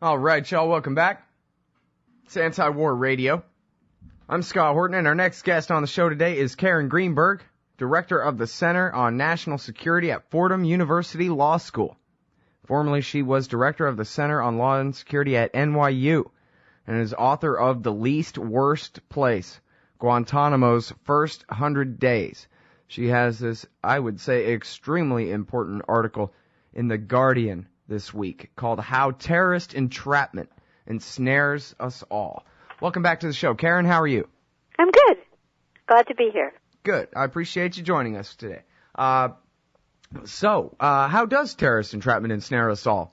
All right, y'all, welcome back. It's Anti-War Radio. I'm Scott Horton, and our next guest on the show today is Karen Greenberg, Director of the Center on National Security at Fordham University Law School. Formerly, she was Director of the Center on Law and Security at NYU, and is author of The Least Worst Place, Guantanamo's First 100 Days. She has this, I would say, extremely important article in The Guardian this week called How Terrorist Entrapment Ensnares Us All. Welcome back to the show. Karen, how are you? I'm good. Glad to be here. Good. I appreciate you joining us today. So, how does terrorist entrapment ensnare us all?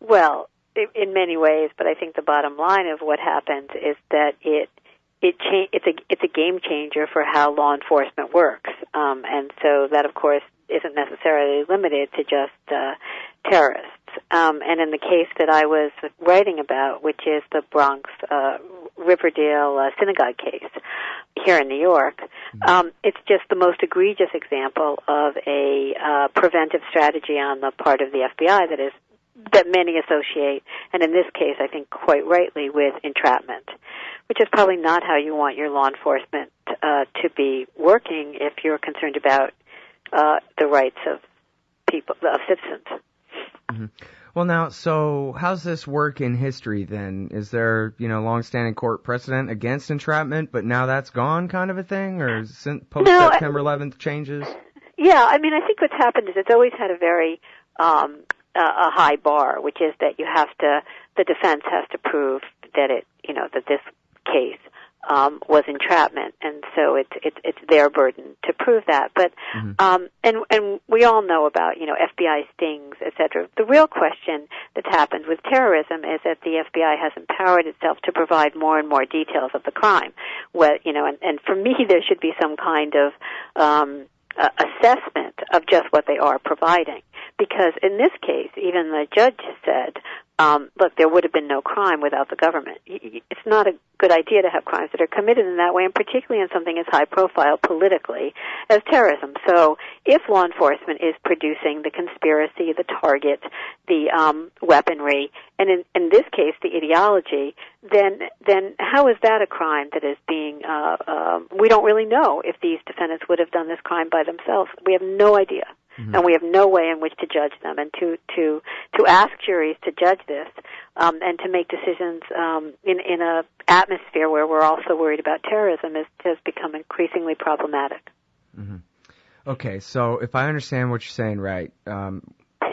Well, in many ways, but I think the bottom line of what happens is that it's a game changer for how law enforcement works, and so that, of course, isn't necessarily limited to just terrorists. And in the case that I was writing about, which is the Bronx Riverdale synagogue case here in New York, it's just the most egregious example of a preventive strategy on the part of the FBI that many associate, and in this case, I think quite rightly, with entrapment, which is probably not how you want your law enforcement to be working if you're concerned about the rights of people, of citizens. Mm-hmm. Well, now, so how's this work in history then? Is there, long-standing court precedent against entrapment, but now that's gone, kind of a thing, or post-September 11th changes? Yeah, I mean, I think what's happened is it's always had a very a high bar, which is that the defense has to prove that that this case was entrapment, and so it's their burden to prove that. But and we all know about FBI stings, etc. The real question that's happened with terrorism is that the FBI has empowered itself to provide more and more details of the crime. And for me, there should be some kind of assessment of just what they are providing, because in this case, even the judge said, look, there would have been no crime without the government. It's not a good idea to have crimes that are committed in that way, and particularly in something as high profile politically as terrorism. So if law enforcement is producing the conspiracy, the target, the weaponry, and in this case the ideology, then how is that a crime that is being we don't really know if these defendants would have done this crime by themselves. We have no idea. And we have no way in which to judge them, and to ask juries to judge this and to make decisions in a atmosphere where we're also worried about terrorism has become increasingly problematic. Mm-hmm. Okay, so if I understand what you're saying right,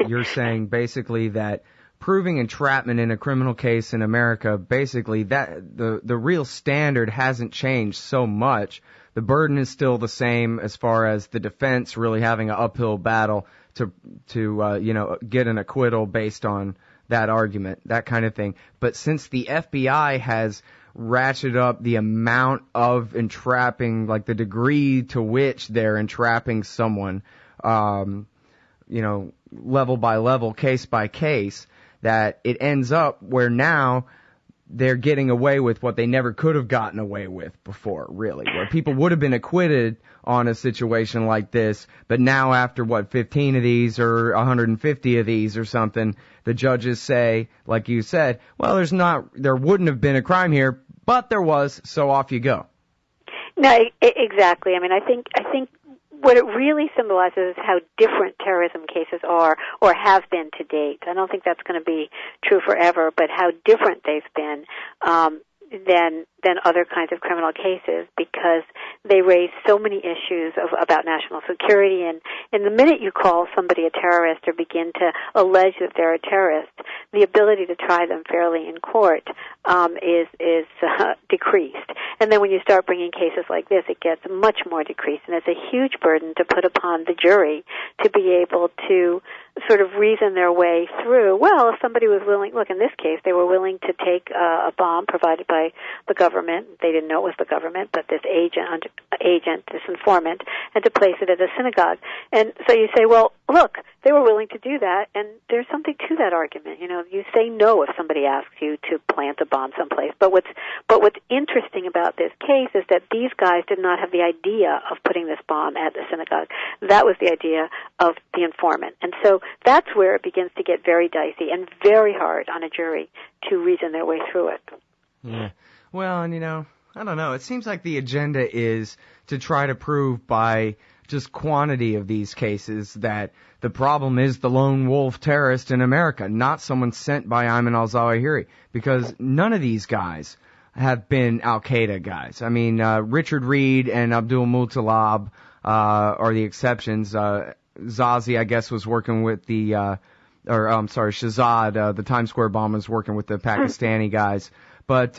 you're saying basically that proving entrapment in a criminal case in America, basically that the real standard hasn't changed so much. The burden is still the same as far as the defense really having an uphill battle to get an acquittal based on that argument, that kind of thing. But since the FBI has ratcheted up the amount of entrapping, like the degree to which they're entrapping someone, level by level, case by case, that it ends up where now they're getting away with what they never could have gotten away with before, really, where people would have been acquitted on a situation like this, but now after, 15 of these or 150 of these or something, the judges say, like you said, well, there wouldn't have been a crime here, but there was, so off you go. No, exactly. I mean, I think what it really symbolizes is how different terrorism cases are or have been to date. I don't think that's going to be true forever, but how different they've been than other kinds of criminal cases, because they raise so many issues about national security. And the minute you call somebody a terrorist or begin to allege that they're a terrorist, the ability to try them fairly in court is decreased. And then when you start bringing cases like this, it gets much more decreased, and it's a huge burden to put upon the jury to be able to sort of reason their way through. Well, if somebody was willing, look, in this case, they were willing to take a bomb provided by the government. They didn't know it was the government, but this agent, this informant, and to place it at a synagogue. And so you say, well, look, they were willing to do that, and there's something to that argument. You say no if somebody asks you to plant a bomb someplace. But what's interesting about this case is that these guys did not have the idea of putting this bomb at the synagogue. That was the idea of the informant. And so that's where it begins to get very dicey and very hard on a jury to reason their way through it. Yeah. Well, and I don't know. It seems like the agenda is to try to prove by just quantity of these cases that the problem is the lone wolf terrorist in America, not someone sent by Ayman al-Zawahiri, because none of these guys have been Al-Qaeda guys. I mean, Richard Reed and Abdul Muttalib are the exceptions. Zazi, I guess, was working with Shahzad, the Times Square bomb, was working with the Pakistani guys. But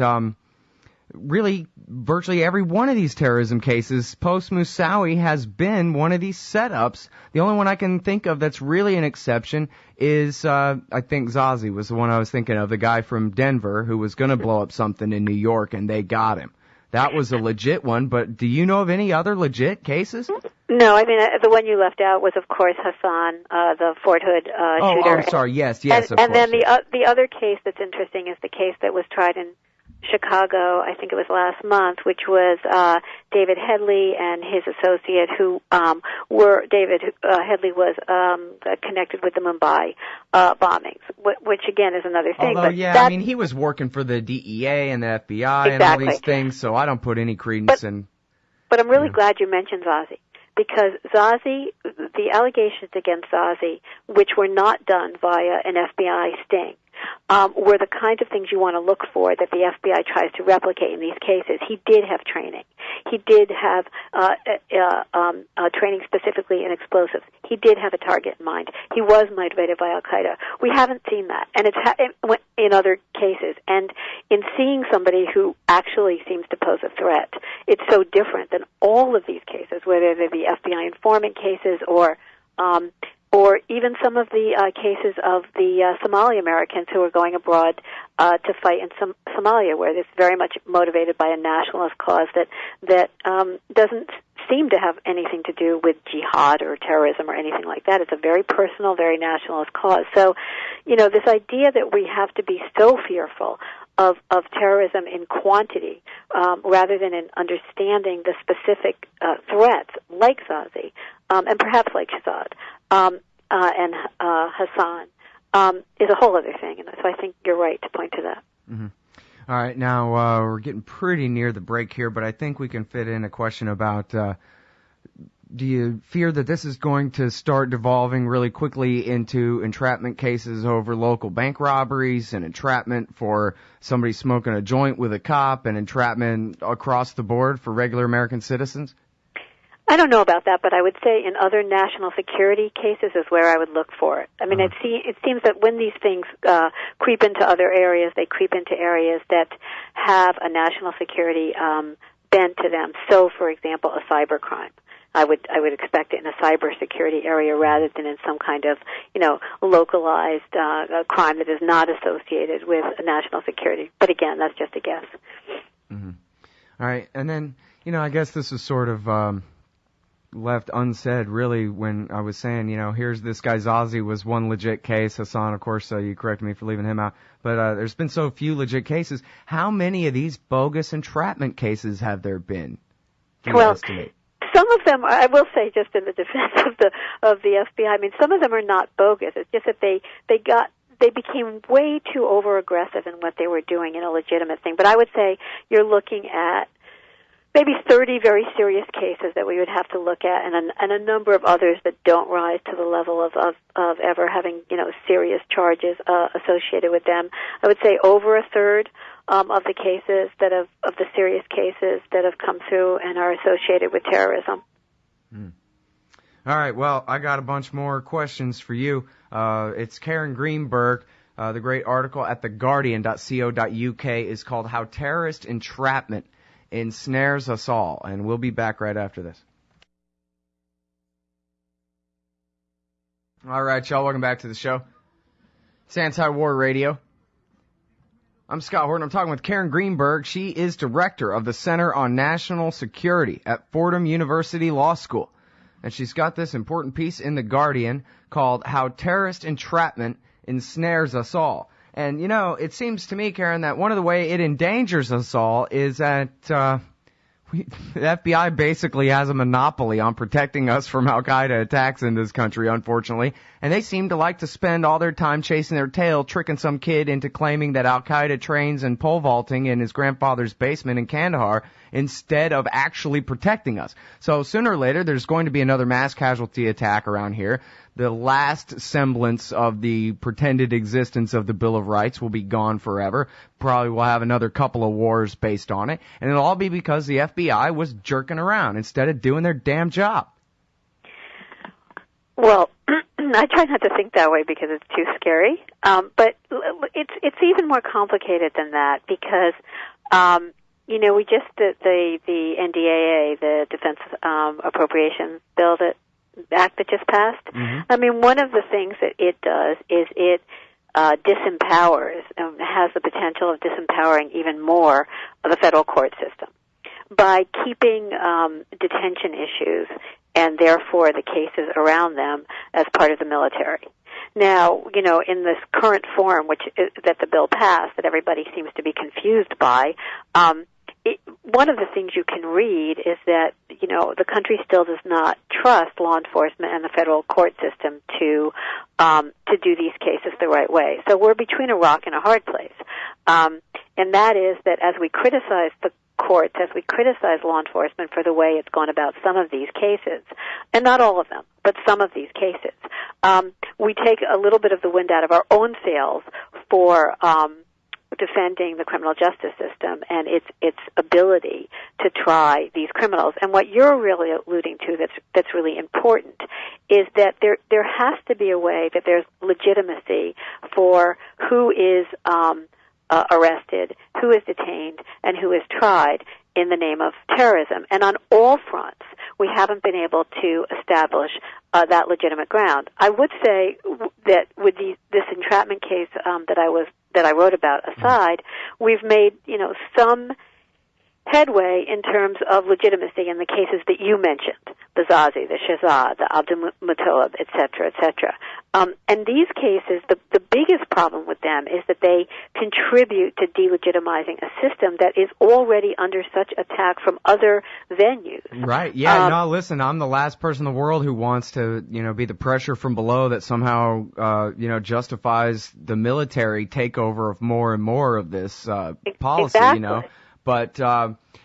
really, virtually every one of these terrorism cases post-Moussaoui has been one of these setups. The only one I can think of that's really an exception is, I think Zazi was the one I was thinking of, the guy from Denver who was going to blow up something in New York, and they got him. That was a legit one, but do you know of any other legit cases? No, I mean, the one you left out was, of course, Hassan, the Fort Hood shooter. Oh, I'm sorry, yes, of course. And then the other case that's interesting is the case that was tried in Chicago, I think it was last month, which was David Headley and his associate who David Headley was connected with the Mumbai bombings, which again is another thing. Although, I mean, he was working for the DEA and the FBI and all these things, so I don't put any credence in. But I'm really glad you mentioned Zazi, because Zazi, the allegations against Zazi, which were not done via an FBI sting, were the kinds of things you want to look for that the FBI tries to replicate in these cases. He did have training. He did have training specifically in explosives. He did have a target in mind. He was motivated by Al-Qaeda. We haven't seen that, and it's in other cases. And in seeing somebody who actually seems to pose a threat, it's so different than all of these cases, whether they're the FBI informant cases or even some of the cases of the Somali Americans who are going abroad to fight in Somalia, where it's very much motivated by a nationalist cause that doesn't seem to have anything to do with jihad or terrorism or anything like that. It's a very personal, very nationalist cause. So, this idea that we have to be so fearful of terrorism in quantity rather than in understanding the specific threats like Zazi and perhaps like Shahzad and Hassan is a whole other thing. And so I think you're right to point to that. Mm-hmm. All right, now we're getting pretty near the break here, but I think we can fit in a question about do you fear that this is going to start devolving really quickly into entrapment cases over local bank robberies and entrapment for somebody smoking a joint with a cop and entrapment across the board for regular American citizens? I don't know about that, but I would say in other national security cases is where I would look for it. I mean, it seems that when these things creep into other areas, they creep into areas that have a national security bent to them. So, for example, a cyber crime. I would expect it in a cybersecurity area rather than in some kind of, localized crime that is not associated with national security. But again, that's just a guess. Mm-hmm. All right, and then, I guess this is sort of left unsaid, really, when I was saying, here's this guy Zazi was one legit case. Hassan, of course, you corrected me for leaving him out. But there's been so few legit cases. How many of these bogus entrapment cases have there been? Well, some of them, I will say, just in the defense of the FBI, I mean, some of them are not bogus. It's just that they became way too over-aggressive in what they were doing in a legitimate thing. But I would say you're looking at maybe 30 very serious cases that we would have to look at, and a number of others that don't rise to the level of ever having, serious charges associated with them. I would say over a third of the cases of the serious cases that have come through and are associated with terrorism. All right, well, I got a bunch more questions for you. It's Karen Greenberg. The great article at theguardian.co.uk is called How Terrorist Entrapment Ensnares Us All, and we'll be back right after this. All right, y'all, welcome back to the show. It's Anti-War Radio. I'm Scott Horton. I'm talking with Karen Greenberg. She is director of the Center on National Security at Fordham University Law School. And she's got this important piece in The Guardian called How Terrorist Entrapment Ensnares Us All. And, it seems to me, Karen, that one of the ways it endangers us all is that The FBI basically has a monopoly on protecting us from Al-Qaeda attacks in this country, unfortunately, and they seem to like to spend all their time chasing their tail, tricking some kid into claiming that Al-Qaeda trains in pole vaulting in his grandfather's basement in Kandahar instead of actually protecting us. So sooner or later, there's going to be another mass casualty attack around here. The last semblance of the pretended existence of the Bill of Rights will be gone forever. Probably we'll have another couple of wars based on it. And it'll all be because the FBI was jerking around instead of doing their damn job. Well, I try not to think that way because it's too scary. But it's even more complicated than that because, we just, the NDAA, the Defense Appropriations Bill Act that just passed. Mm-hmm. I mean, one of the things that it does is it disempowers, has the potential of disempowering even more of the federal court system by keeping detention issues and therefore the cases around them as part of the military. Now, in this current form, that the bill passed, that everybody seems to be confused by, one of the things you can read is that, the country still does not trust law enforcement and the federal court system to do these cases the right way. So we're between a rock and a hard place. And that is that as we criticize the courts, as we criticize law enforcement for the way it's gone about some of these cases, and not all of them, but some of these cases, we take a little bit of the wind out of our own sails for defending the criminal justice system and its ability to try these criminals. And what you're really alluding to that's really important is that there has to be a way that there's legitimacy for who is arrested, who is detained, and who is tried in the name of terrorism. And on all fronts, we haven't been able to establish that legitimate ground. I would say that with this entrapment case that I wrote about aside, we've made some headway in terms of legitimacy in the cases that you mentioned, the Zazi, the Shahzad, the Abdul Muttalib, et cetera. And these cases, the biggest problem with them is that they contribute to delegitimizing a system that is already under such attack from other venues. Right. Yeah. No, listen, I'm the last person in the world who wants to, be the pressure from below that somehow, justifies the military takeover of more and more of this policy, Exactly. But,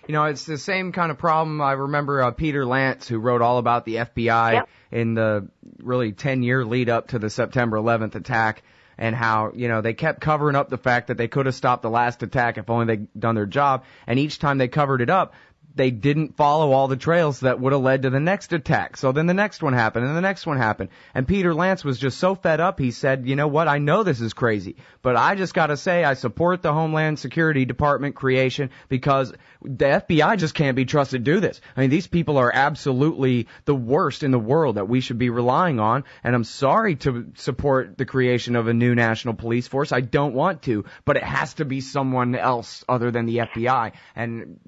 it's the same kind of problem. I remember Peter Lance, who wrote all about the FBI Yep. in the really 10-year lead up to the September 11th attack, and how, they kept covering up the fact that they could have stopped the last attack if only they'd done their job. And each time they covered it up, they didn't follow all the trails that would have led to the next attack. So then the next one happened, and the next one happened. And Peter Lance was just so fed up, he said, you know what, I know this is crazy, but I just got to say I support the Homeland Security Department creation because the FBI just can't be trusted to do this. I mean, these people are absolutely the worst in the world that we should be relying on, and I'm sorry to support the creation of a new national police force. I don't want to, but it has to be someone else other than the FBI. And,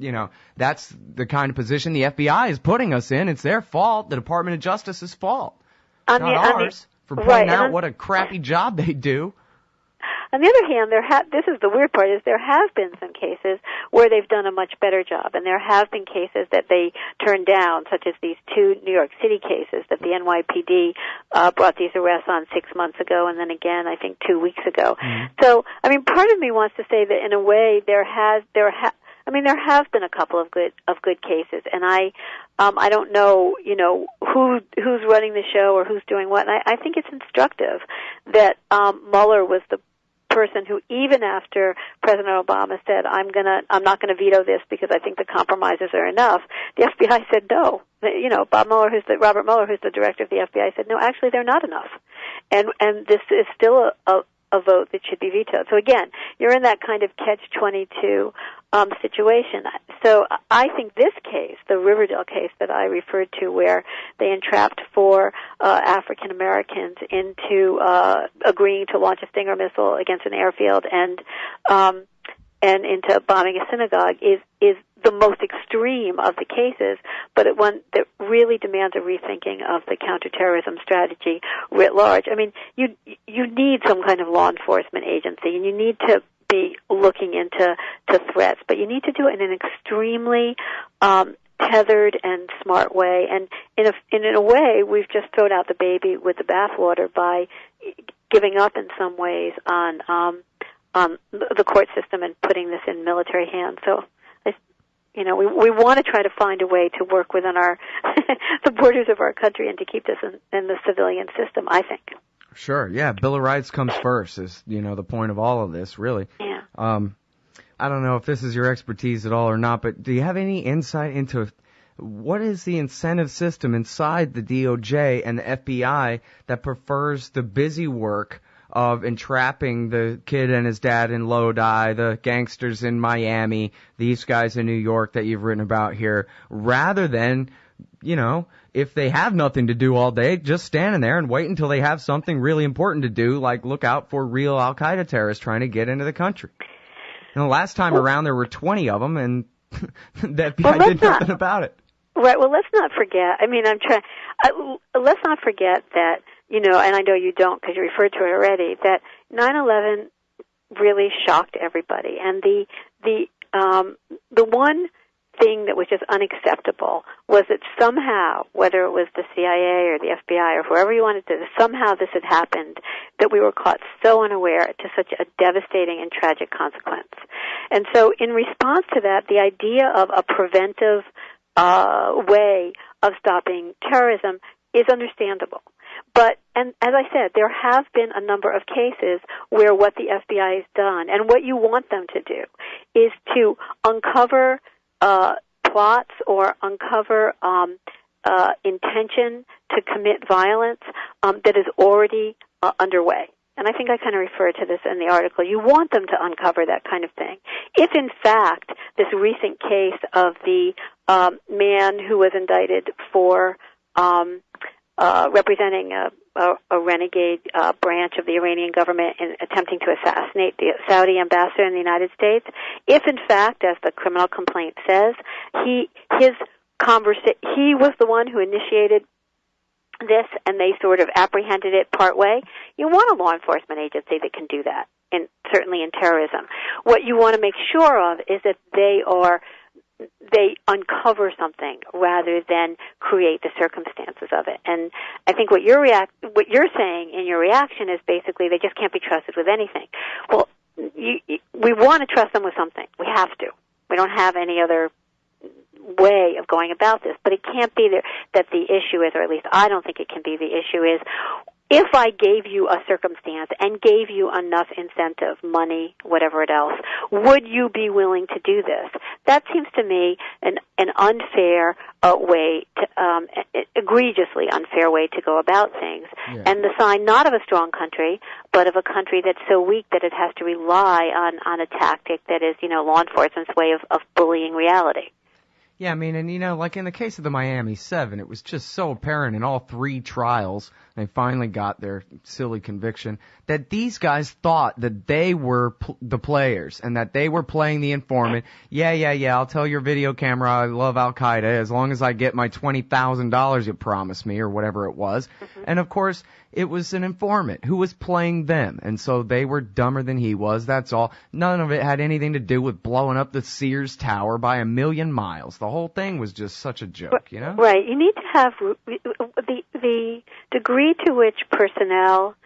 that's the kind of position the FBI is putting us in. It's their fault, the Department of Justice's fault, not ours, for pointing out what a crappy job they do. On the other hand, this is the weird part, is there have been some cases where they've done a much better job, and there have been cases that they turned down, such as these 2 New York City cases that the NYPD brought these arrests on 6 months ago, and then again, I think 2 weeks ago. Mm-hmm. So, part of me wants to say that in a way there have been a couple of good cases, and I don't know, who's running the show or who's doing what. And I think it's instructive that Mueller was the person who, even after President Obama said, I'm not gonna veto this because I think the compromises are enough, the FBI said no. Robert Mueller, who's the director of the FBI, said no, actually they're not enough, and this is still a vote that should be vetoed. So again, you're in that kind of catch-22 situation. So I think this case, the Riverdale case that I referred to, where they entrapped 4 African Americans into agreeing to launch a Stinger missile against an airfield and into bombing a synagogue, is the most extreme of the cases, but one that really demands a rethinking of the counterterrorism strategy writ large. You need some kind of law enforcement agency, and you need to be looking into threats, but you need to do it in an extremely tethered and smart way. And in a way, we've just thrown out the baby with the bathwater by giving up in some ways on the court system and putting this in military hands. So, we want to try to find a way to work within our the borders of our country and to keep this in the civilian system, I think. Sure, yeah. Bill of Rights comes first is, the point of all of this, really. Yeah. I don't know if this is your expertise at all or not, but do you have any insight into what is the incentive system inside the DOJ and the FBI that prefers the busy work of entrapping the kid and his dad in Lodi, the gangsters in Miami, these guys in New York that you've written about here, rather than, if they have nothing to do all day, just standing there and wait until they have something really important to do, like look out for real Al-Qaeda terrorists trying to get into the country. Last time around there were 20 of them, and the FBI did nothing about it. Right. Well, let's not forget. Let's not forget that, and I know you don't because you referred to it already, that 9/11 really shocked everybody, and the one thing that was just unacceptable was that somehow, whether it was the CIA or the FBI or whoever you wanted to, somehow this had happened, that we were caught so unaware to such a devastating and tragic consequence. And so in response to that, the idea of a preventive way of stopping terrorism is understandable. But, and as I said, there have been a number of cases where what the FBI has done, and what you want them to do, is to uncover plots or uncover intention to commit violence that is already underway. And I think I kind of referred to this in the article. You want them to uncover that kind of thing. If, in fact, this recent case of the man who was indicted for representing a renegade branch of the Iranian government in attempting to assassinate the Saudi ambassador in the United States, if in fact, as the criminal complaint says, he was the one who initiated this and they sort of apprehended it part way, you want a law enforcement agency that can do that, and certainly in terrorism. What you want to make sure of is that they uncover something rather than create the circumstances of it. And I think what you're saying in your reaction is basically they just can't be trusted with anything. Well, we want to trust them with something. We have to. We don't have any other way of going about this. But it can't be that the issue is, or at least I don't think it can be, the issue is, if I gave you a circumstance and gave you enough incentive, money, whatever it else, would you be willing to do this? That seems to me an unfair way, egregiously unfair way to go about things. Yeah. And the sign not of a strong country, but of a country that's so weak that it has to rely on a tactic that is, law enforcement's way of bullying reality. Yeah, and like in the case of the Miami 7, it was just so apparent in all three trials, they finally got their silly conviction, that these guys thought that they were the players and that they were playing the informant. Yeah, I'll tell your video camera I love Al-Qaeda as long as I get my $20,000 you promised me, or whatever it was. Mm-hmm. And of course, it was an informant who was playing them, and so they were dumber than he was, that's all. None of it had anything to do with blowing up the Sears Tower by 1,000,000 miles. The whole thing was just such a joke, Right. You need to have the degree to which personnel,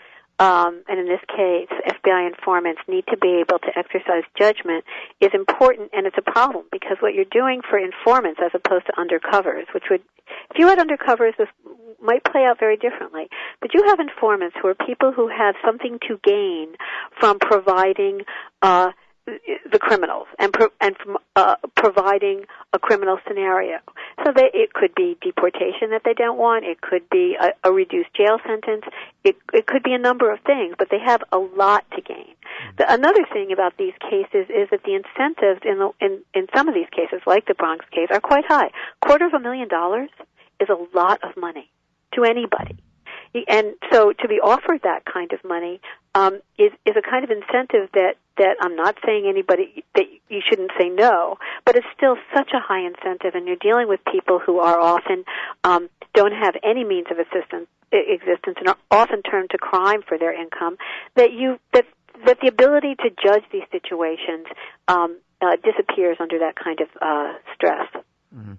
and in this case, FBI informants, need to be able to exercise judgment is important, and it's a problem, because what you're doing for informants as opposed to undercovers, if you had undercovers, this might play out very differently. But you have informants who are people who have something to gain from providing the criminals and from providing a criminal scenario. So it could be deportation that they don't want. It could be a reduced jail sentence. It could be a number of things, but they have a lot to gain. Another thing about these cases is that the incentives in some of these cases, like the Bronx case, are quite high. $250,000 is a lot of money to anybody. And so to be offered that kind of money is a kind of incentive that I'm not saying anybody that you shouldn't say no, but it's still such a high incentive, and you're dealing with people who are often don't have any means of existence and are often turned to crime for their income, that that the ability to judge these situations disappears under that kind of stress. Mm-hmm.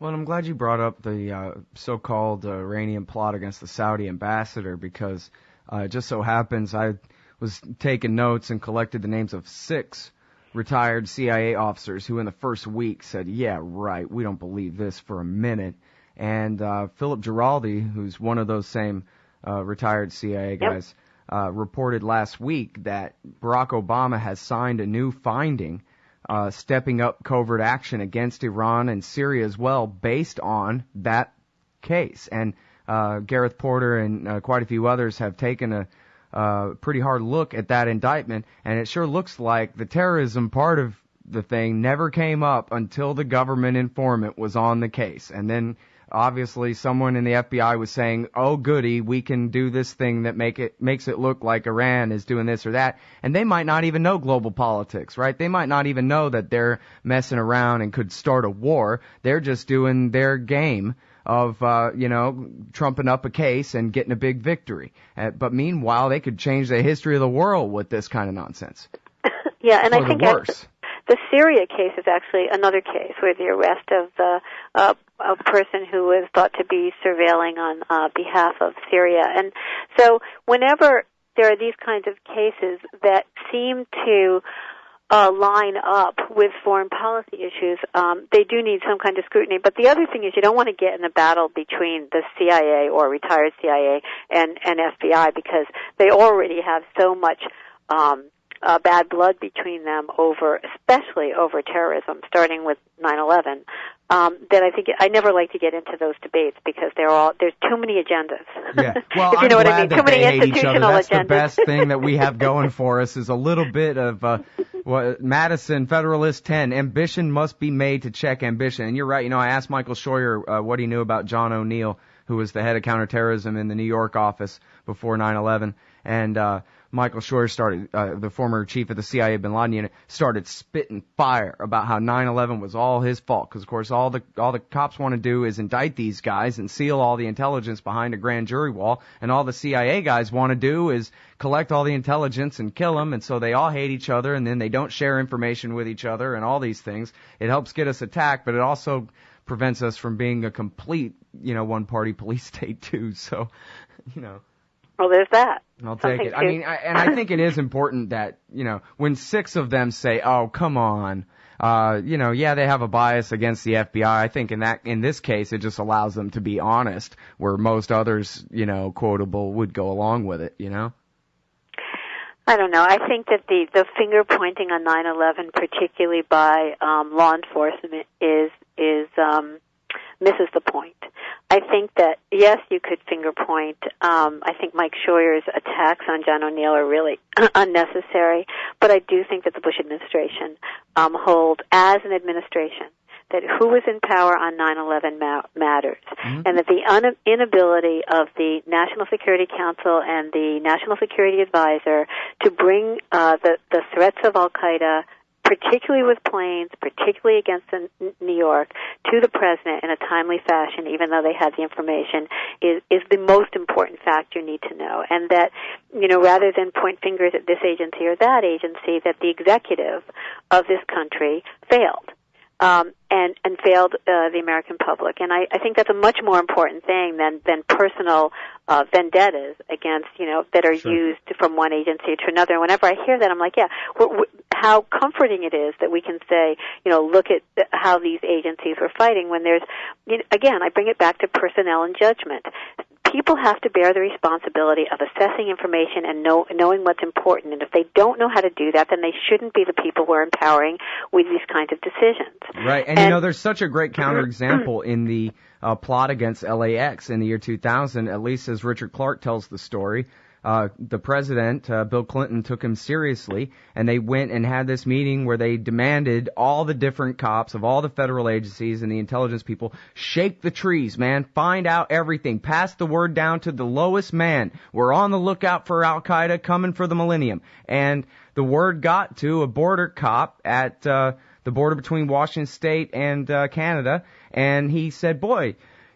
Well, I'm glad you brought up the so-called Iranian plot against the Saudi ambassador, because it just so happens I was taking notes and collected the names of 6 retired CIA officers who in the first week said, yeah, right, we don't believe this for a minute. And Philip Giraldi, who's one of those same retired CIA guys, reported last week that Barack Obama has signed a new finding stepping up covert action against Iran and Syria as well, based on that case. And Gareth Porter and quite a few others have taken a pretty hard look at that indictment, and it sure looks like the terrorism part of the thing never came up until the government informant was on the case. And then obviously someone in the FBI was saying, oh goody, we can do this thing that makes it look like Iran is doing this or that. And they might not even know global politics, right? They might not even know that they're messing around and could start a war. They're just doing their game of, trumping up a case and getting a big victory. But meanwhile, they could change the history of the world with this kind of nonsense. Yeah, and I think worse. The Syria case is actually another case where the arrest of a person who was thought to be surveilling on behalf of Syria. And so whenever there are these kinds of cases that seem to line up with foreign policy issues, they do need some kind of scrutiny. But the other thing is you don't want to get in a battle between the CIA or retired CIA and FBI, because they already have so much bad blood between them especially over terrorism, starting with 9/11, that I think I never like to get into those debates, because there's too many agendas. Yeah. Well, if you know I'm what I glad mean. Too that many they hate each other. institutional That's agendas. the best thing that we have going for us, is a little bit of Madison, Federalist 10, ambition must be made to check ambition. And you're right. I asked Michael Scheuer what he knew about John O'Neill, who was the head of counterterrorism in the New York office before 9/11, and Michael Scheuer started, the former chief of the CIA bin Laden unit, started spitting fire about how 9/11 was all his fault, because of course all the cops want to do is indict these guys and seal all the intelligence behind a grand jury wall, and all the CIA guys want to do is collect all the intelligence and kill them, and so they all hate each other, and then they don't share information with each other, and all these things. It helps get us attacked, but it also prevents us from being a complete, one-party police state too. So, Well, there's that. I'll take it. I mean, I think it is important that, when 6 of them say, oh, come on, they have a bias against the FBI. I think in this case, it just allows them to be honest, where most others, quotable would go along with it, I don't know. I think that the finger pointing on 9/11, particularly by law enforcement, is misses the point. I think that, yes, you could finger point. I think Mike Scheuer's attacks on John O'Neill are really unnecessary, but I do think that the Bush administration hold as an administration that who was in power on 9/11 matters, and that the inability of the National Security Council and the National Security Advisor to bring the threats of Al-Qaeda, particularly with planes, particularly against New York, to the president in a timely fashion, even though they had the information, is the most important fact you need to know. And that, rather than point fingers at this agency or that agency, that the executive of this country failed. And failed the American public. And I think that's a much more important thing than personal vendettas against, that are used from one agency to another. And whenever I hear that, I'm like, how comforting it is that we can say, look at how these agencies were fighting when there's, again, I bring it back to personnel and judgment. People have to bear the responsibility of assessing information and knowing what's important. And if they don't know how to do that, then they shouldn't be the people we're empowering with these kinds of decisions. Right. And there's such a great counterexample in the plot against LAX in the year 2000, at least as Richard Clark tells the story. The president, Bill Clinton, took him seriously, and they went and had this meeting where they demanded all the different cops of all the federal agencies and the intelligence people shake the trees, man, find out everything, pass the word down to the lowest man. We're on the lookout for Al-Qaeda coming for the millennium. And the word got to a border cop at the border between Washington State and Canada, and he said, boy,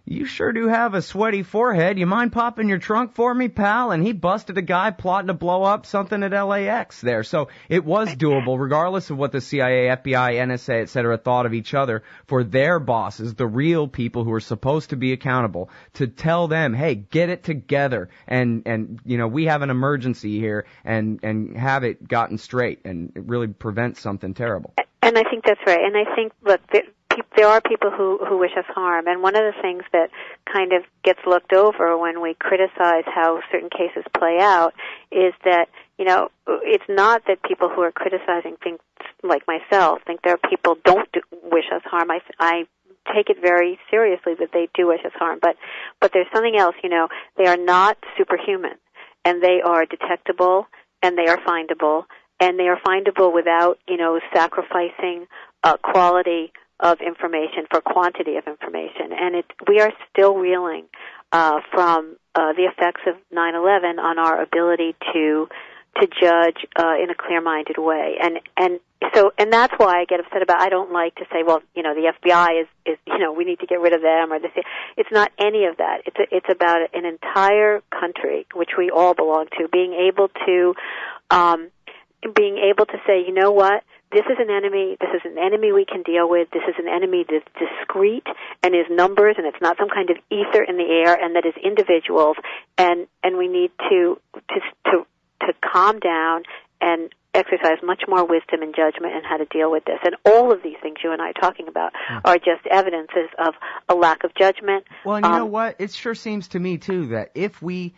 you sure do have a sweaty forehead. You mind popping your trunk for me, pal? And he busted a guy plotting to blow up something at LAX there. So it was doable, regardless of what the CIA, FBI, NSA, etc. thought of each other, for their bosses, the real people who are supposed to be accountable, to tell them, hey, get it together. And we have an emergency here, and have it gotten straight and really prevent something terrible. And I think that's right. And I think, look, there are people who wish us harm, and one of the things that kind of gets looked over when we criticize how certain cases play out is that, it's not that people who are criticizing things like myself think there are people don't wish us harm. I take it very seriously that they do wish us harm, but there's something else, they are not superhuman, and they are detectable, and they are findable, and they are findable without, sacrificing quality of information for quantity of information. And we are still reeling from the effects of 9/11 on our ability to judge in a clear-minded way. And that's why I get upset about. I don't like to say, well, the FBI is we need to get rid of them, or this. It's not any of that. It's about an entire country, which we all belong to, being able to say, you know what, this is an enemy. This is an enemy we can deal with. This is an enemy that's discrete and is numbers, and it's not some kind of ether in the air, and that is individuals. And we need to calm down and exercise much more wisdom and judgment in how to deal with this. And all of these things you and I are talking about are just evidences of a lack of judgment. Well, and you know what? It sure seems to me, too, that if we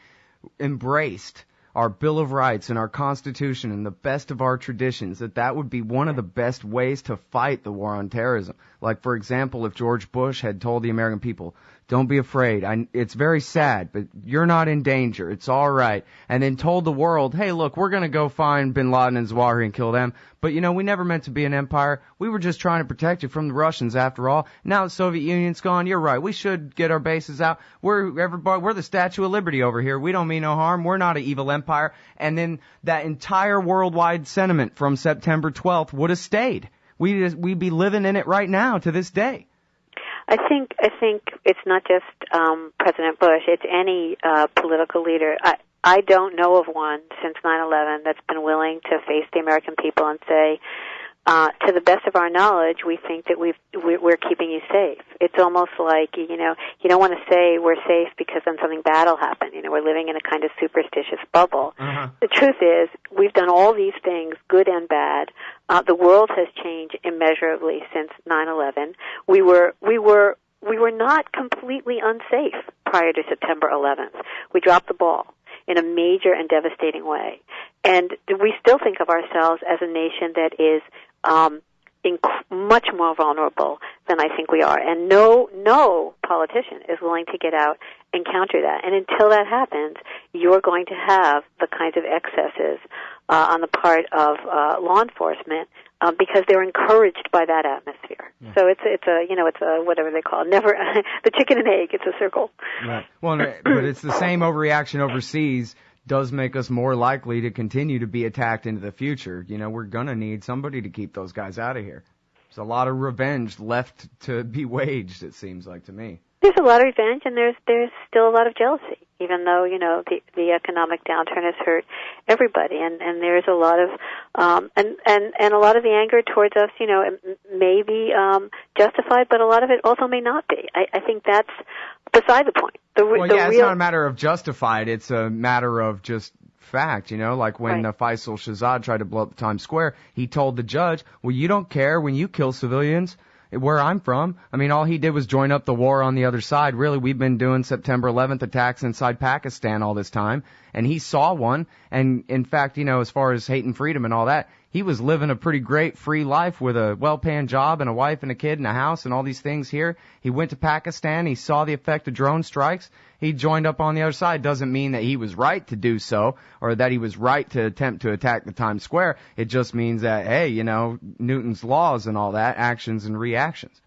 embraced our Bill of Rights and our Constitution and the best of our traditions, that would be one of the best ways to fight the war on terrorism. Like, for example, if George Bush had told the American people, don't be afraid, it's very sad, but you're not in danger, it's all right, and then told the world, hey, look, we're going to go find bin Laden and Zawahiri and kill them, but we never meant to be an empire. We were just trying to protect you from the Russians after all. Now the Soviet Union's gone, you're right, we should get our bases out. We're the Statue of Liberty over here. We don't mean no harm. We're not an evil empire. And then that entire worldwide sentiment from September 12th would have stayed. We'd be living in it right now to this day. I think it's not just President Bush. It's any political leader. I don't know of one since 9/11 that's been willing to face the American people and say, to the best of our knowledge, we think that we're keeping you safe. It's almost like, you don't want to say we're safe because then something bad will happen. We're living in a kind of superstitious bubble. Uh-huh. The truth is, we've done all these things, good and bad. The world has changed immeasurably since 9/11. We were not completely unsafe prior to September 11th. We dropped the ball in a major and devastating way. And we still think of ourselves as a nation that is much more vulnerable than I think we are. And no politician is willing to get out and counter that. And until that happens, you're going to have the kinds of excesses on the part of law enforcement because they're encouraged by that atmosphere. Yeah. So it's a whatever they call it, never the chicken and egg. It's a circle. Right. Well, but it's the same overreaction overseas does make us more likely to continue to be attacked into the future. We're gonna need somebody to keep those guys out of here. There's a lot of revenge left to be waged, it seems like to me. There's a lot of revenge, and there's still a lot of jealousy, even though, the economic downturn has hurt everybody, and there's a lot of, and a lot of the anger towards us, may be, justified, but a lot of it also may not be. I think that's beside the point. It's not a matter of justified, it's a matter of just fact, like when Faisal Shahzad tried to blow up Times Square, he told the judge, well, you don't care when you kill civilians. Where I'm from, all he did was join up the war on the other side. Really, we've been doing September 11th attacks inside Pakistan all this time, and he saw one. And in fact, as far as hate and freedom and all that, he was living a pretty great free life with a well-paying job and a wife and a kid and a house and all these things here. He went to Pakistan. He saw the effect of drone strikes. He joined up on the other side. Doesn't mean that he was right to do so or that he was right to attempt to attack the Times Square. It just means that, hey, Newton's laws and all that, actions and reactions.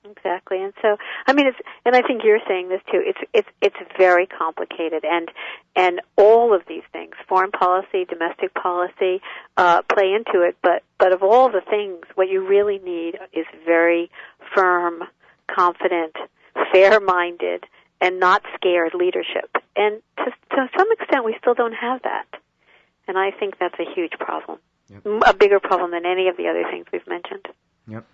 Exactly, and so and I think you're saying this too. It's very complicated, and all of these things, foreign policy, domestic policy, play into it. But of all the things, what you really need is very firm, confident, fair-minded, and not scared leadership. And to some extent, we still don't have that. And I think that's a huge problem, a bigger problem than any of the other things we've mentioned. Yep.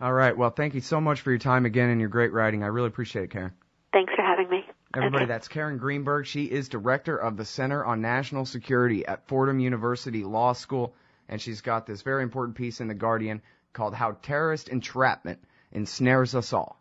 All right. Well, thank you so much for your time again and your great writing. I really appreciate it, Karen. Thanks for having me. Everybody, that's Karen Greenberg. She is director of the Center on National Security at Fordham University Law School, and she's got this very important piece in The Guardian called How Terrorist Entrapment Ensnares Us All.